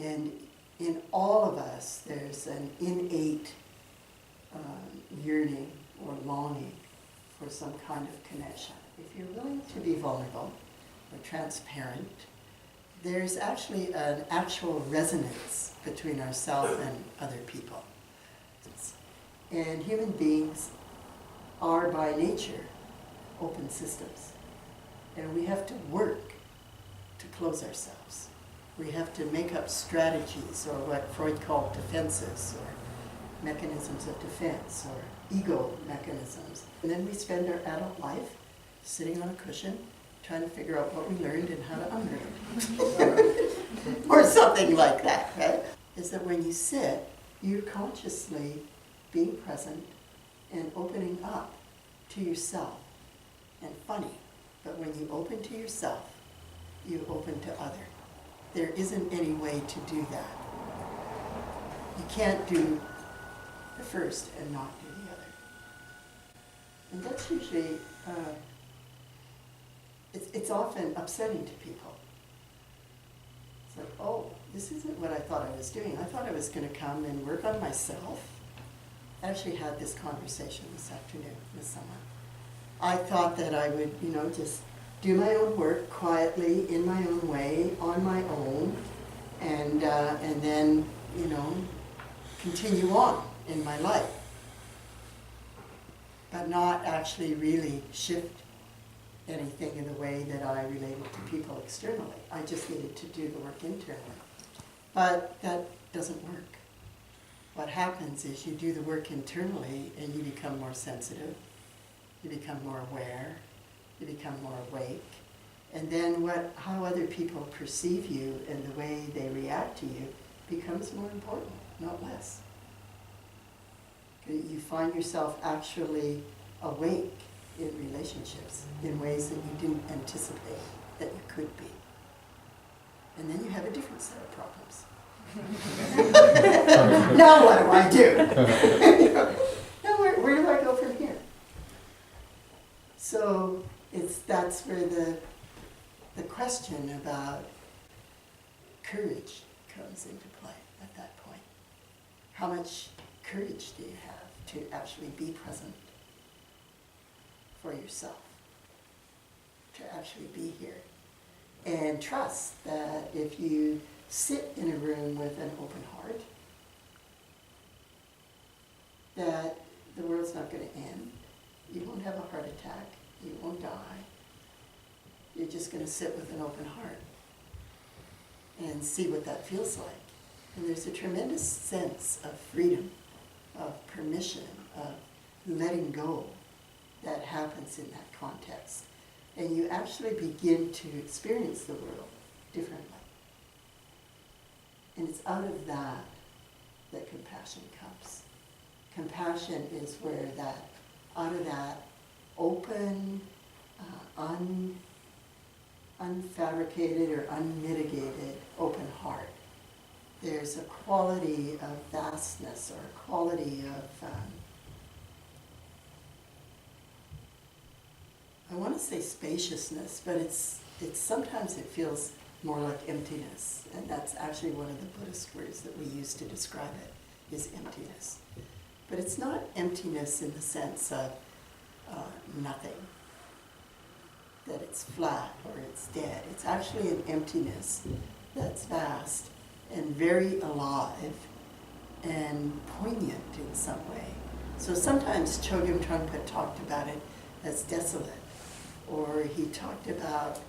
And in all of us, there's an innate yearning or longing for some kind of connection. If you're willing to be vulnerable or transparent, there's actually an actual resonance between ourselves and other people. And human beings are by nature open systems. And we have to work to close ourselves. We have to make up strategies, or what Freud called defenses, or mechanisms of defense, or ego mechanisms. And then we spend our adult life sitting on a cushion trying to figure out what we learned and how to unlearn. Or something like that, right? Is that when you sit, you're consciously being present and opening up to yourself. And funny, but when you open to yourself, you open to other. There isn't any way to do that. You can't do the first and not do the other. And that's usually, it's often upsetting to people. It's like, oh, this isn't what I thought I was doing. I thought I was going to come and work on myself. I actually had this conversation this afternoon with someone. I thought that I would, just do my own work quietly, in my own way, on my own, and then, continue on in my life. But not actually really shift anything in the way that I related to people externally. I just needed to do the work internally. But that doesn't work. What happens is you do the work internally and you become more sensitive, you become more aware, you become more awake, and then how other people perceive you and the way they react to you becomes more important, not less. You find yourself actually awake in relationships in ways that you didn't anticipate that you could be. And then you have a different set of problems. Now what do I do? Now where do I go from here? So that's where the question about courage comes into play at that point. How much courage do you have to actually be present for yourself? To actually be here. And trust that if you sit in a room with an open heart, that the world's not going to end. You won't have a heart attack. You won't die. You're just going to sit with an open heart and see what that feels like. And there's a tremendous sense of freedom, of permission, of letting go that happens in that context. And you actually begin to experience the world differently. And it's out of that compassion comes. Compassion is where out of that open, unfabricated or unmitigated open heart, there's a quality of vastness or a quality of, I want to say spaciousness, but it's sometimes it feels more like emptiness, and that's actually one of the Buddhist words that we use to describe it, is emptiness. But it's not emptiness in the sense of nothing, that it's flat or it's dead. It's actually an emptiness that's vast and very alive and poignant in some way. So sometimes Chogyam Trungpa talked about it as desolate, or he talked about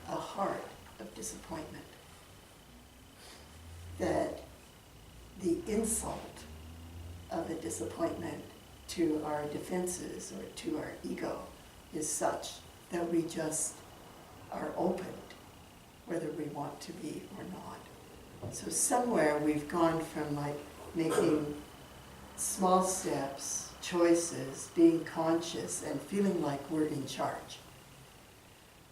a heart of disappointment. That the insult of a disappointment to our defenses or to our ego is such that we just are opened, whether we want to be or not. So somewhere we've gone from making small steps, choices, being conscious and feeling like we're in charge,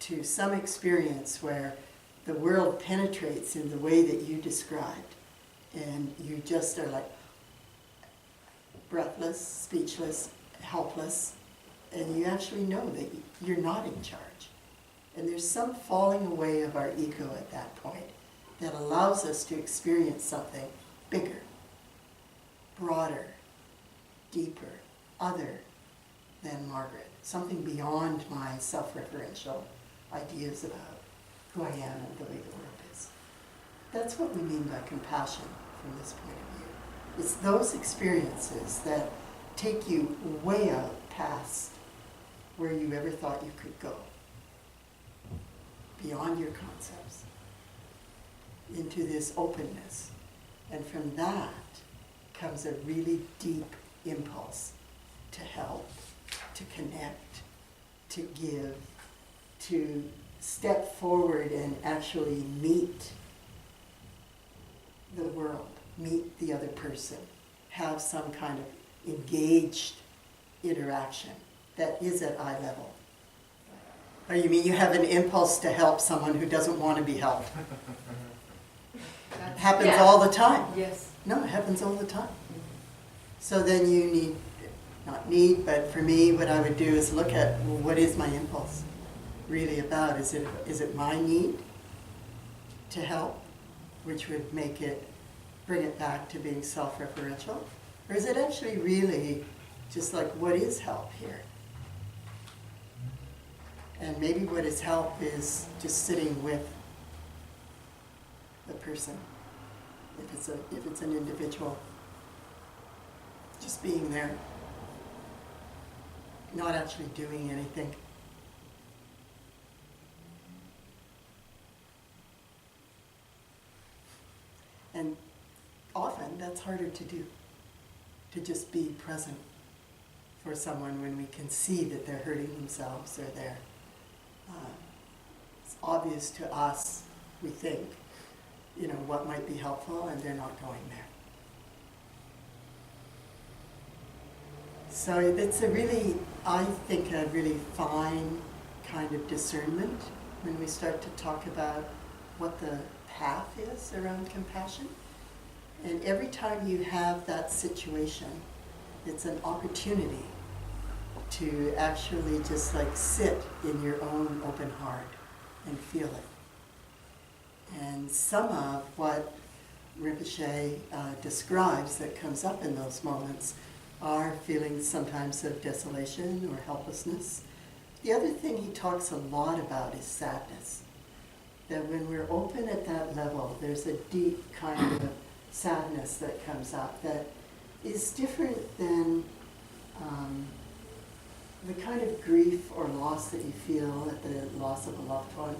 to some experience where the world penetrates in the way that you described, and you just are like breathless, speechless, helpless, and you actually know that you're not in charge. And there's some falling away of our ego at that point that allows us to experience something bigger, broader, deeper, other than Margaret, something beyond my self-referential ideas about who I am and the way the world is. That's what we mean by compassion from this point of view. It's those experiences that take you way out past where you ever thought you could go, beyond your concepts, into this openness. And from that comes a really deep impulse to help, to connect, to give, to step forward and actually meet the world, meet the other person, have some kind of engaged interaction that is at eye level. Oh, you mean you have an impulse to help someone who doesn't want to be helped? It happens all the time. Yes. No, it happens all the time. So then you need, not need, but for me, what I would do is look at, well, what is my impulse really about? Is it my need to help, which would make it, bring it back to being self-referential? Or is it actually really just like, what is help here? And maybe what is help is just sitting with the person, if it's an individual, just being there, not actually doing anything. And often that's harder to do, to just be present for someone when we can see that they're hurting themselves or they're, it's obvious to us, we think, you know, what might be helpful, and they're not going there. So it's a really, I think, a really fine kind of discernment when we start to talk about what the path is around compassion. And every time you have that situation, it's an opportunity to actually just like sit in your own open heart and feel it. And some of what Rinpoche describes that comes up in those moments are feelings sometimes of desolation or helplessness. The other thing he talks a lot about is sadness. That when we're open at that level, there's a deep kind of sadness that comes up that is different than the kind of grief or loss that you feel at the loss of a loved one,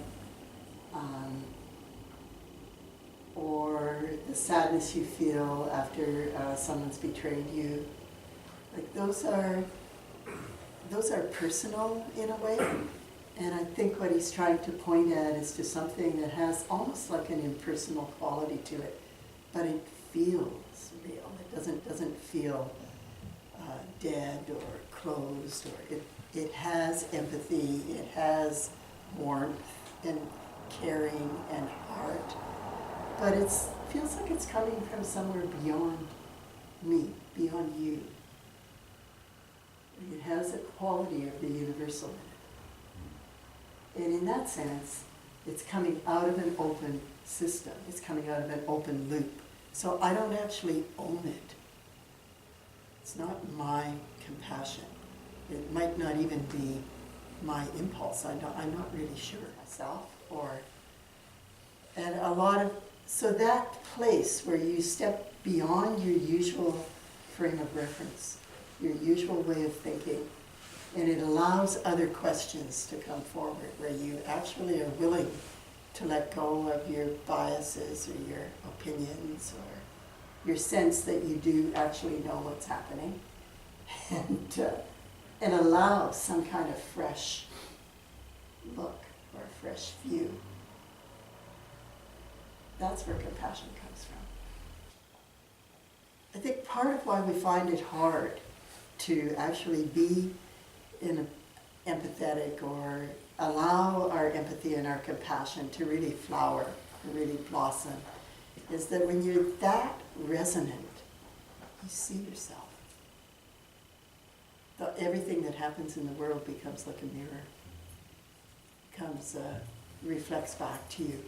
or the sadness you feel after someone's betrayed you. Like those are personal in a way, and I think what he's trying to point at is to something that has almost like an impersonal quality to it, but it feels real. It doesn't feel dead or closed, or it has empathy, it has warmth and caring and heart, but it feels like it's coming from somewhere beyond me, beyond you. It has a quality of the universal in it. And in that sense, it's coming out of an open system. It's coming out of an open loop. So I don't actually own it. It's not my compassion. It might not even be my impulse. I'm not really sure myself. So that place where you step beyond your usual frame of reference, your usual way of thinking, and it allows other questions to come forward where you actually are willing to let go of your biases or your opinions or your sense that you do actually know what's happening, and allow some kind of fresh look or fresh view. That's where compassion comes from. I think part of why we find it hard to actually be empathetic or allow our empathy and our compassion to really flower, to really blossom, is that when you're that resonant, you see yourself. Everything that happens in the world becomes like a mirror, reflects back to you.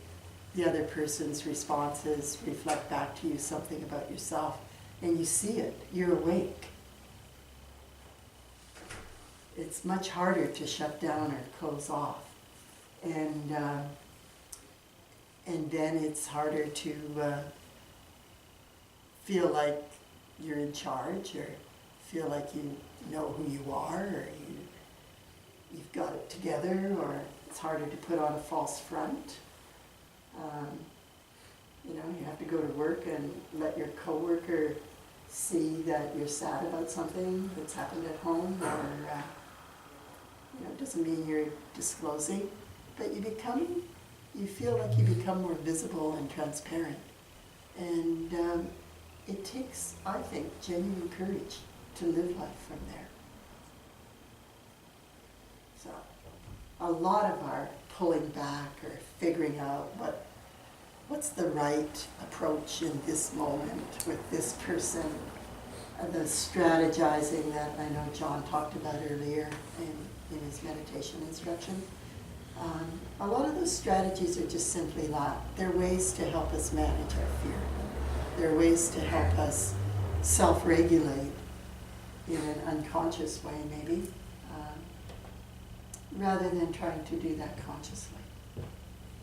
the other person's responses reflect back to you something about yourself, and you see it, you're awake. It's much harder to shut down or close off. And then it's harder to feel like you're in charge, or feel like you know who you are, or you've got it together, or it's harder to put on a false front. You have to go to work and let your coworker see that you're sad about something that's happened at home, or it doesn't mean you're disclosing, but you feel like you become more visible and transparent. And it takes, I think, genuine courage to live life from there. So a lot of our pulling back or figuring out what's the right approach in this moment with this person, the strategizing that I know John talked about earlier in his meditation instruction. A lot of those strategies are just simply that. They're ways to help us manage our fear. They're ways to help us self-regulate in an unconscious way, maybe, rather than trying to do that consciously.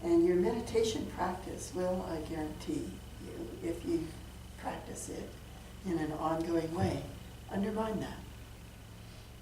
And your meditation practice will, I guarantee you, if you practice it in an ongoing way, undermine that.